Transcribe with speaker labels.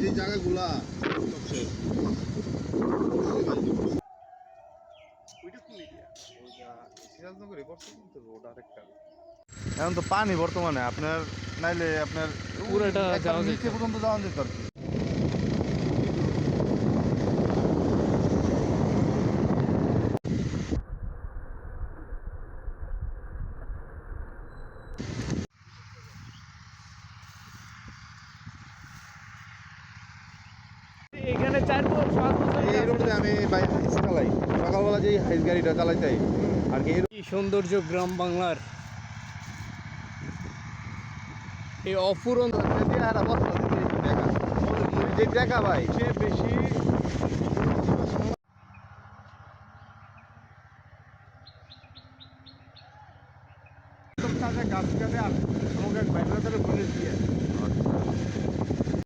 Speaker 1: যে জায়গাগুলা সবশেষ ওইটা কোন এরিয়া? ওইটা সিরাজনগরে পড়ছে কিন্তু রোড আরেকটা। এখন তো পানি বর্তমানে আপনার নাইলে আপনার
Speaker 2: পুরোটা
Speaker 1: একবার
Speaker 2: যাওয়া
Speaker 1: নিচে
Speaker 2: যেত।
Speaker 1: পর্যন্ত যাওয়া যেত আর কি।
Speaker 2: এখানে 4-5 বছর
Speaker 1: এই রোডে আমি বাইক চালাই, সকালবেলা যেই হাইস গাড়িটা চালাইতাই আর কি।
Speaker 2: কি সৌন্দর্য গ্রাম বাংলার, এই অফুরন্ত।
Speaker 1: যে টাকা ভাই
Speaker 2: সে বেশি